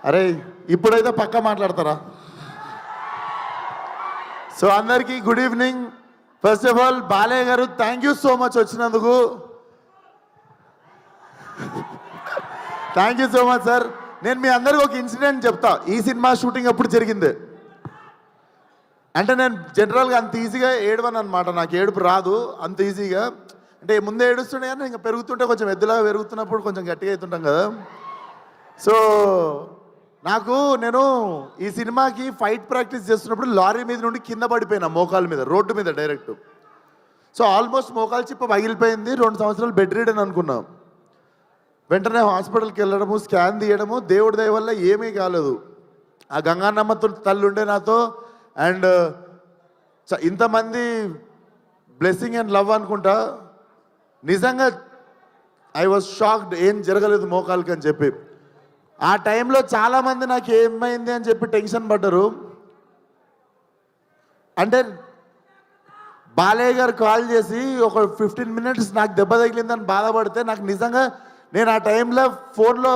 అరే ఇప్పుడైతే పక్కా మాట్లాడతారా? సో అందరికీ good evening. First of all Balayya గారు థ్యాంక్ యూ సో మచ్ వచ్చినందుకు. Thank you so much sir. నేను మీ అందరికీ ఒక ఇన్సిడెంట్ చెప్తా. ఈ సినిమా షూటింగ్ ఎప్పుడు జరిగింది అంటే, నేను జనరల్గా అంత ఈజీగా ఏడవను అనమాట. నాకు ఏడుపు రాదు అంత ఈజీగా. అంటే ముందే ఏడుస్తుండే కానీ ఇంకా పెరుగుతుంటే కొంచెం ఎద్దులాగా పెరుగుతున్నప్పుడు కొంచెం గట్టిగా అవుతుంటాం కదా. సో నేను ఈ సినిమాకి ఫైట్ ప్రాక్టీస్ చేస్తున్నప్పుడు లారీ మీద నుండి కింద పడిపోయినా, మోకాల మీద, రోడ్డు మీద డైరెక్ట్. సో ఆల్మోస్ట్ మోకాలు చిప్ప పగిలిపోయింది. 2 సంవత్సరాలు బెడ్ రీడ్ అనుకున్నాం. వెంటనే హాస్పిటల్కి వెళ్ళడము, స్కాన్ తీయడము, దేవుడి దయ వల్ల ఏమీ కాలేదు. ఆ గంగానమ్మ తల్లి ఉండే నాతో. అండ్ ఇంతమంది బ్లెస్సింగ్ అండ్ లవ్ అనుకుంటా. నిజంగా ఐ వాజ్ షాక్డ్, ఏం జరగలేదు మోకాలకి అని చెప్పి. ఆ టైంలో చాలామంది నాకు ఏమైంది అని చెప్పి టెన్షన్ పడ్డారు. అంటే బాలయ్య గారు కాల్ చేసి ఒక 15 మినిట్స్ నాకు దెబ్బ తగిలిందని బాధపడితే, నాకు నిజంగా నేను ఆ టైంలో ఫోన్లో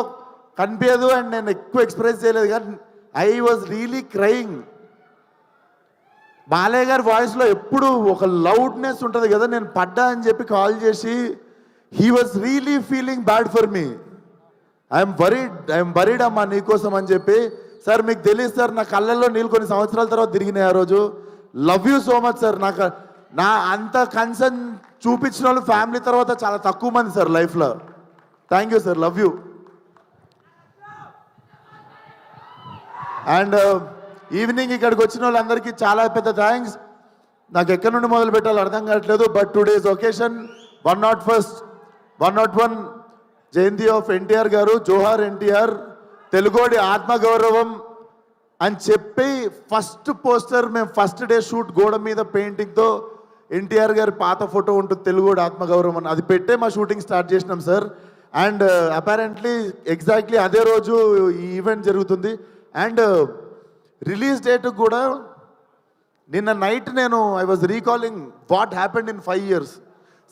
కనిపించదు అండ్ నేను ఎక్కువ ఎక్స్ప్రెస్ చేయలేదు, కానీ I was really crying. Balayya గారి వాయిస్లో ఎప్పుడు ఒక లౌడ్నెస్ ఉంటుంది కదా. నేను పడ్డా అని చెప్పి కాల్ చేసి he was really feeling bad for me. I'm worried అమ్మా నీకోసం అని చెప్పి. సార్ మీకు తెలియదు సార్, నా కళ్ళల్లో నీళ్ళు కొన్ని సంవత్సరాల తర్వాత తిరిగినాయి ఆ రోజు. Love you so much sir. నా అంత కన్సర్న్ చూపించిన వాళ్ళు ఫ్యామిలీ తర్వాత చాలా తక్కువ మంది సార్ లైఫ్లో. Thank you sir, love you. And evening ఇక్కడికి వచ్చిన వాళ్ళందరికీ చాలా పెద్ద థ్యాంక్స్. నాకు ఎక్కడి నుండి మొదలు పెట్టాలో అర్థం కావట్లేదు. బట్ టుడేస్ ఒకేషన్ 101 జయంతి ఆఫ్ ఎన్టీఆర్ గారు. జోహార్ ఎన్టీఆర్, తెలుగోడి ఆత్మగౌరవం అని చెప్పి ఫస్ట్ పోస్టర్ మేము ఫస్ట్ డే షూట్ గోడ మీద పెయింటింగ్తో ఎన్టీఆర్ గారి పాత ఫోటో ఉంటుంది, తెలుగోడి ఆత్మగౌరవం అని, అది పెట్టే మా షూటింగ్ స్టార్ట్ చేసినాం సార్. అండ్ అపారెంట్లీ ఎగ్జాక్ట్లీ అదే రోజు ఈ ఈవెంట్ జరుగుతుంది. అండ్ రిలీజ్ డేట్ కూడా నిన్న night I was recalling what happened in 5 years.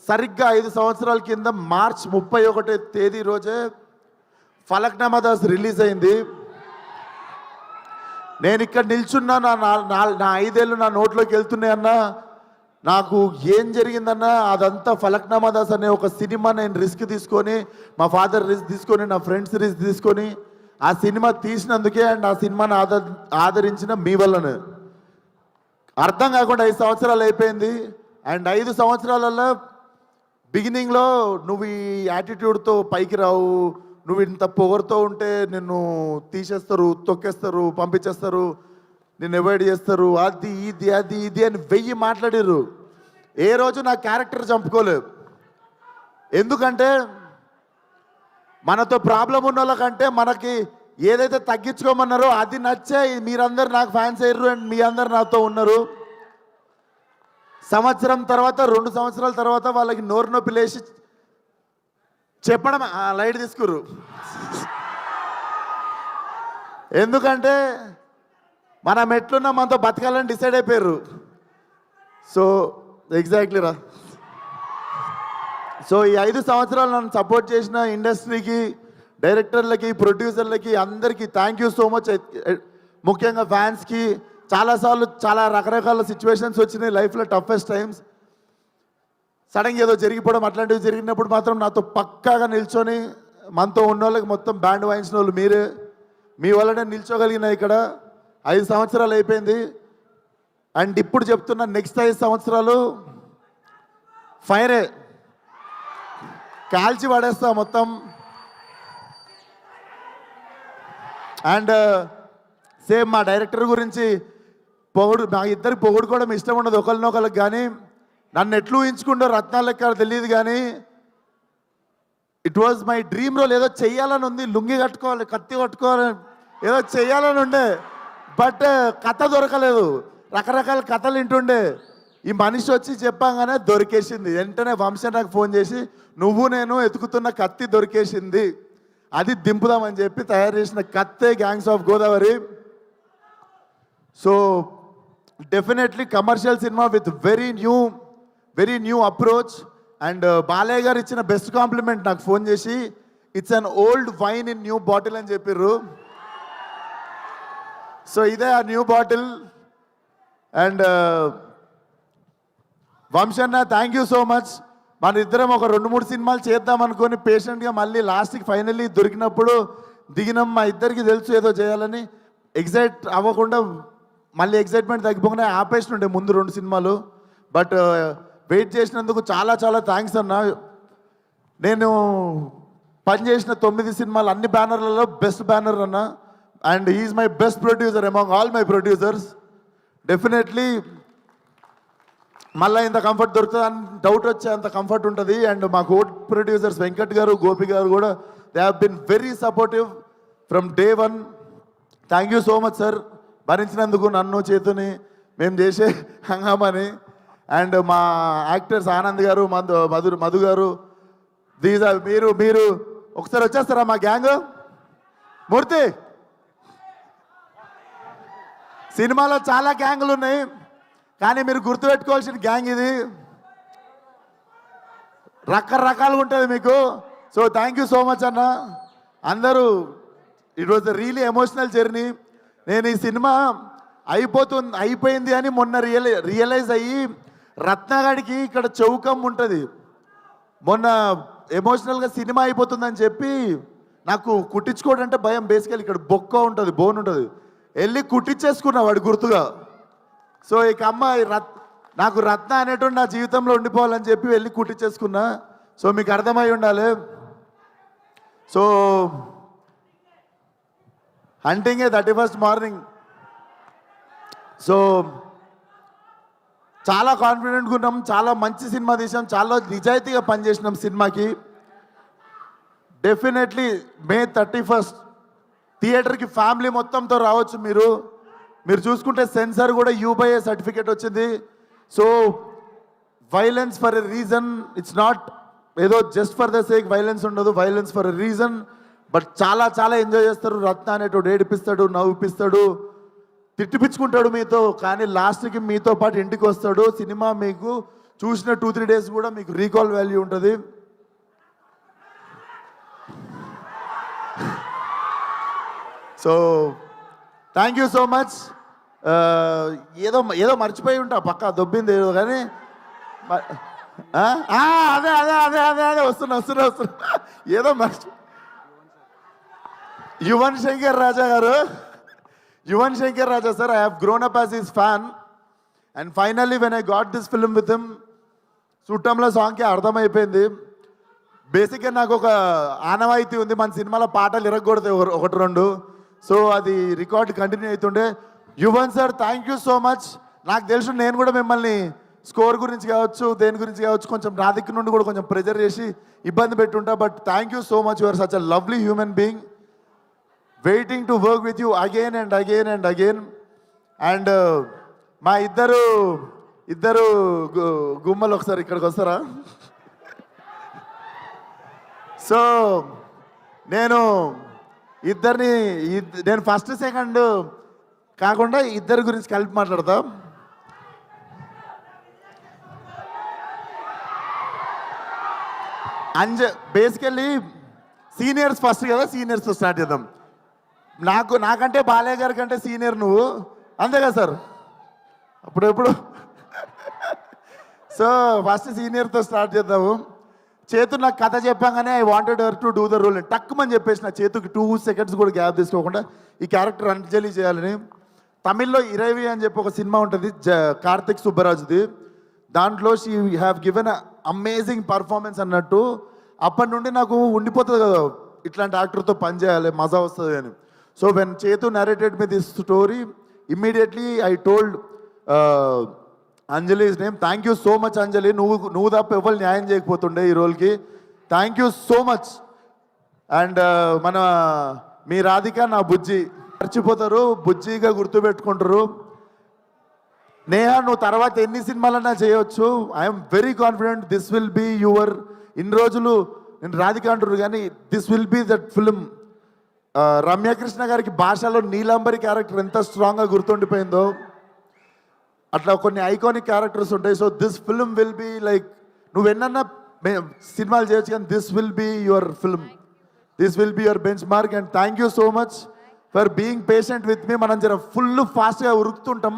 సరిగ్గా 5 సంవత్సరాల కింద మార్చ్ 31వ తేదీ రోజే ఫలక్నామా దాస్ రిలీజ్ అయింది. నేను ఇక్కడ నిల్చున్నా, నా 5 ఏళ్ళు నా నోట్లోకి వెళ్తున్నాయన్నా. నాకు ఏం జరిగిందన్నా, అదంతా ఫలక్నామా దాస్ అనే ఒక సినిమా నేను రిస్క్ తీసుకొని, మా ఫాదర్ రిస్క్ తీసుకొని, నా ఫ్రెండ్స్ రిస్క్ తీసుకొని ఆ సినిమా తీసినందుకే. అండ్ ఆ సినిమాని ఆదరించిన మీ వల్లనే. అర్థం కాకుండా 5 సంవత్సరాలు అయిపోయింది. అండ్ 5 సంవత్సరాలలో బిగినింగ్లో నువ్వు ఈ యాటిట్యూడ్తో పైకి రావు, నువ్వు ఇంత పొగరుతో ఉంటే నిన్ను తీసేస్తారు, తొక్కేస్తారు, పంపించేస్తారు, నిన్ను అవాయిడ్ చేస్తారు, అది ఇది అని 1000 మాట్లాడారు. ఏ రోజు నా క్యారెక్టర్ చంపుకోలేదు. ఎందుకంటే మనతో ప్రాబ్లం ఉన్న వాళ్ళకంటే మనకి ఏదైతే తగ్గించుకోమన్నారో అది నచ్చే మీరందరు నాకు ఫ్యాన్స్ అయ్యారు. అండ్ మీ అందరు నాతో ఉన్నారు. సంవత్సరం తర్వాత, 2 సంవత్సరాల తర్వాత వాళ్ళకి నోరు నొప్పి లేచి చెప్పడం లైట్ తీసుకురు. ఎందుకంటే మనం ఎట్లున్నా మనతో బతకాలని డిసైడ్ అయిపోయారు. సో ఎగ్జాక్ట్లీ రా. సో ఈ 5 సంవత్సరాలు నన్ను సపోర్ట్ చేసిన ఇండస్ట్రీకి, డైరెక్టర్లకి, ప్రొడ్యూసర్లకి అందరికీ థ్యాంక్ యూ సో మచ్. ముఖ్యంగా ఫ్యాన్స్కి. చాలాసార్లు చాలా రకరకాల సిచ్యువేషన్స్ వచ్చినాయి లైఫ్లో, టఫెస్ట్ టైమ్స్. సడన్గా ఏదో జరిగిపోవడం అట్లాంటివి జరిగినప్పుడు మాత్రం నాతో పక్కాగా నిల్చొని మనతో ఉన్న వాళ్ళకి మొత్తం బ్యాండ్ వాయించిన వాళ్ళు మీరే. మీ వల్లనే నిల్చోగలిగిన ఇక్కడ. 5 సంవత్సరాలు అయిపోయింది. అండ్ ఇప్పుడు చెప్తున్న నెక్స్ట్ 5 సంవత్సరాలు ఫైరే, కాల్చి పడేస్తా మొత్తం. అండ్ సేమ్ మా డైరెక్టర్ గురించి మా ఇద్దరికి పొగుడుకోవడం ఇష్టం ఉండదు ఒకరినొకరికి. కానీ నన్ను ఎట్లు ఊహించుకుంటో రత్నాలు లెక్క తెలియదు, కానీ it was my dream role. ఏదో చెయ్యాలని ఉంది, లుంగి కట్టుకోవాలి, కత్తి కట్టుకోవాలి, ఏదో చెయ్యాలని ఉండే. బట్ కథ దొరకలేదు. రకరకాల కథలు వింటుండే. ఈ మనిషి వచ్చి చెప్పంగానే దొరికేసింది. వెంటనే వంశీ నాకు ఫోన్ చేసి, నువ్వు నేను ఎతుకుతున్న కత్తి దొరికేసింది, అది దింపుదామని చెప్పి తయారు చేసిన కత్తే gangs of Godavari. So definitely commercial cinema with very new approach. And Balayya garu ఇచ్చిన బెస్ట్ కాంప్లిమెంట్ నాకు ఫోన్ చేసి, it's an old wine in new bottle అని చెప్పిర్రు. సో ఇదే ఆ న్యూ బాటిల్. అండ్ వంశన్న థ్యాంక్ యూ సో మచ్. మన ఇద్దరం ఒక 2-3 సినిమాలు చేద్దాం అనుకొని పేషెంట్గా మళ్ళీ లాస్ట్కి ఫైనల్లీ దొరికినప్పుడు దిగినాం. మా ఇద్దరికి తెలుసు ఏదో చేయాలని. ఎగ్జైట్ అవ్వకుండా మళ్ళీ ఎగ్జైట్మెంట్ తగ్గిపోకుండా ఆపేసినుండే ముందు 2 సినిమాలు. బట్ వెయిట్ చేసినందుకు చాలా చాలా థ్యాంక్స్ అన్న. నేను పనిచేసిన 9 సినిమాలు అన్ని బ్యానర్లలో బెస్ట్ బ్యానర్ అన్న. And he's my best producer among all my producers. Definitely మళ్ళీ ఇంత కంఫర్ట్ దొరుకుతుంది అని డౌట్ వచ్చే అంత కంఫర్ట్ ఉంటుంది. అండ్ మా కో ప్రొడ్యూసర్స్ వెంకట్ గారు, గోపి గారు కూడా they have been very supportive from day 1. Thank you so much sir, భరించినందుకు నన్ను, చేతుని, మేము చేసే హంగామని. అండ్ మా యాక్టర్స్ ఆనంద్ గారు, మధు గారు, దీస్ ఆర్ మీరు ఒకసారి వచ్చేస్తారా మా గ్యాంగ్? మూర్తి, సినిమాలో చాలా గ్యాంగులు ఉన్నాయి కానీ మీరు గుర్తుపెట్టుకోవాల్సిన గ్యాంగ్ ఇది. రకరకాలుగా ఉంటుంది మీకు. So thank you so much అన్న. అందరూ it was the really emotional journey. నేను ఈ సినిమా అయిపోయింది అని మొన్న రియలైజ్ అయ్యి రత్నగాడికి ఇక్కడ చౌకం ఉంటుంది. మొన్న ఎమోషనల్గా సినిమా అయిపోతుందని చెప్పి నాకు కుట్టించుకోవడం అంటే భయం. బేసికల్ ఇక్కడ బొక్క ఉంటుంది, బోన్ ఉంటుంది. వెళ్ళి కుట్టించేసుకున్నా వాడి గుర్తుగా. సో ఇక అమ్మాయి నాకు రత్న అనేటువంటి నా జీవితంలో ఉండిపోవాలని చెప్పి వెళ్ళి కుట్టించేసుకున్నా. సో మీకు అర్థమై ఉండాలి. So హంటింగే 31st morning. సో చాలా కాన్ఫిడెంట్గా ఉన్నాం, చాలా మంచి సినిమా తీసాం, చాలా నిజాయితీగా పనిచేసినాం సినిమాకి. డెఫినెట్లీ May 31st థియేటర్కి ఫ్యామిలీ మొత్తంతో రావచ్చు. మీరు చూసుకుంటే సెన్సార్ కూడా U/A సర్టిఫికేట్ వచ్చింది. So violence for a reason, it's not ఏదో just for the sake violence ఉండదు. Violence for a reason. But చాలా చాలా ఎంజాయ్ చేస్తారు. రత్న అనేటోడు ఏడిపిస్తాడు, నవ్విపిస్తాడు, తిట్టిపించుకుంటాడు మీతో, కానీ లాస్ట్కి మీతో పాటు ఇంటికి వస్తాడు. సినిమా మీకు చూసిన 2-3 డేస్ కూడా మీకు రీకాల్ వాల్యూ ఉంటుంది. So thank you so much. ఏదో మర్చిపోయి ఉంటా, పక్కా దొబ్బింది ఏదో, కానీ అదే అదే అదే అదే అదే వస్తున్నా ఏదో Yuvan Shankar Raja garu, Yuvan Shankar Raja sir, I have grown up as his fan. And finally when I got this film with him, చుట్టంలో సాంగ్కి అర్థమైపోయింది. బేసిక్గా నాకు ఒక ఆనవాయితీ ఉంది, మన సినిమాలో పాటలు ఇరగకూడదు 1-2. సో అది రికార్డ్ కంటిన్యూ అవుతుండే. Yuvan sir thank you so much. నాకు తెలుసు నేను కూడా మిమ్మల్ని స్కోర్ గురించి కావచ్చు, దేని గురించి కావచ్చు, కొంచెం నా దిక్కు నుండి కూడా కొంచెం ప్రెజర్ చేసి ఇబ్బంది పెట్టుంటా. But thank you so much. You are such a lovely human being. Waiting to work with you again and again and again. And మా ఇద్దరు గుమ్మలు ఒకసారి ఇక్కడికి వస్తారా? సో నేను ఫస్ట్ సెకండ్ కాకుండా ఇద్దరి గురించి కలిపి మాట్లాడతా. బేసికల్లీ సీనియర్స్ ఫస్ట్ కదా, సీనియర్స్తో స్టార్ట్ చేద్దాం. నాకంటే బాలయ్య గారి కంటే సీనియర్ నువ్వు, అంతే కదా సార్? అప్పుడెప్పుడు సో ఫస్ట్ సీనియర్తో స్టార్ట్ చేద్దాము. చేతు నాకు కథ చెప్పాగానే I wanted her to do the role. టక్కుమని చెప్పేసి నా చేతుకి 2 seconds కూడా గ్యాప్ తీసుకోకుండా ఈ క్యారెక్టర్ అంజలి చేయాలని. తమిళ్లో ఇరవి అని చెప్పి ఒక సినిమా ఉంటుంది, కార్తిక్ సుబ్బరాజుది. దాంట్లో she have given amazing performance అన్నట్టు. అప్పటి నుండి నాకు ఉండిపోతుంది కదా ఇట్లాంటి యాక్టర్తో పనిచేయాలి, మజా వస్తుంది అని. So when Chetu narrated me this story, immediately I told Anjali's name. Thank you so much Anjali. నువ్వు తప్ప ఎవరు న్యాయం చేయకపోతుండే ఈ రోల్కి. Thank you so much. And మీ రాధిక నా బుజ్జి, మర్చిపోతారు, బుజ్జిగా గుర్తుపెట్టుకుంటారు. నేహా నువ్వు తర్వాత ఎన్ని సినిమాలన్నా చేయవచ్చు. I'm very confident this will be your. ఇన్ని రోజులు నేను రాధిక అంటారు కానీ this will be that film. Ramya Krishna గారికి భాషలో నీలాంబరి క్యారెక్టర్ ఎంత స్ట్రాంగ్గా గుర్తుండిపోయిందో అట్లా కొన్ని ఐకానిక్ క్యారెక్టర్స్ ఉంటాయి. So this film will be like, నువ్వు ఎన్నన్నా సినిమాలు చేయొచ్చు కానీ this will be your film, this will be your benchmark. And thank you so much for being patient with me. మనం జర ఫుల్ ఫాస్ట్గా ఉరుకుతుంటాం,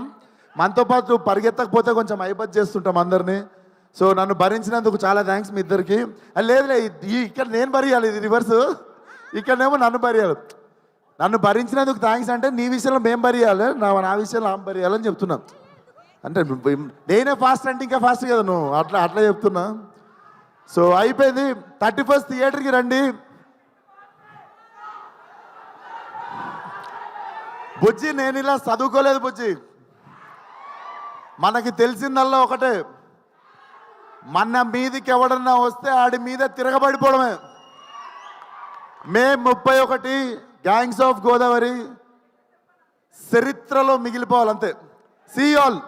మనతో పాటు పరిగెత్తకపోతే కొంచెం అయిబత్ చేస్తుంటాం అందరినీ. సో నన్ను భరించినందుకు చాలా థ్యాంక్స్ మీ ఇద్దరికి. లేదులే, ఇక్కడ నేను భరియాలి, ఇది రివర్స్. ఇక్కడనేమో నన్ను భరియాలి. నన్ను భరించినందుకు థ్యాంక్స్ అంటే నీ విషయంలో మేము భరియాలి, నా విషయంలో ఆమె భరియాలని చెప్తున్నా. అంటే నేనే ఫాస్ట్ అంటే ఇంకా ఫాస్ట్ కదా నువ్వు, అట్లా చెప్తున్నా. సో అయిపోయింది. 31st థియేటర్కి రండి. బుజ్జి, నేను ఇలా చదువుకోలేదు బుజ్జి. మనకి తెలిసిందల్లా ఒకటే, మన మీదికి ఎవడన్నా వస్తే ఆడి మీద తిరగబడిపోవడమే. మే 31 గ్యాంగ్స్ ఆఫ్ గోదావరి చరిత్రలో మిగిలిపోవాలంతే. See all.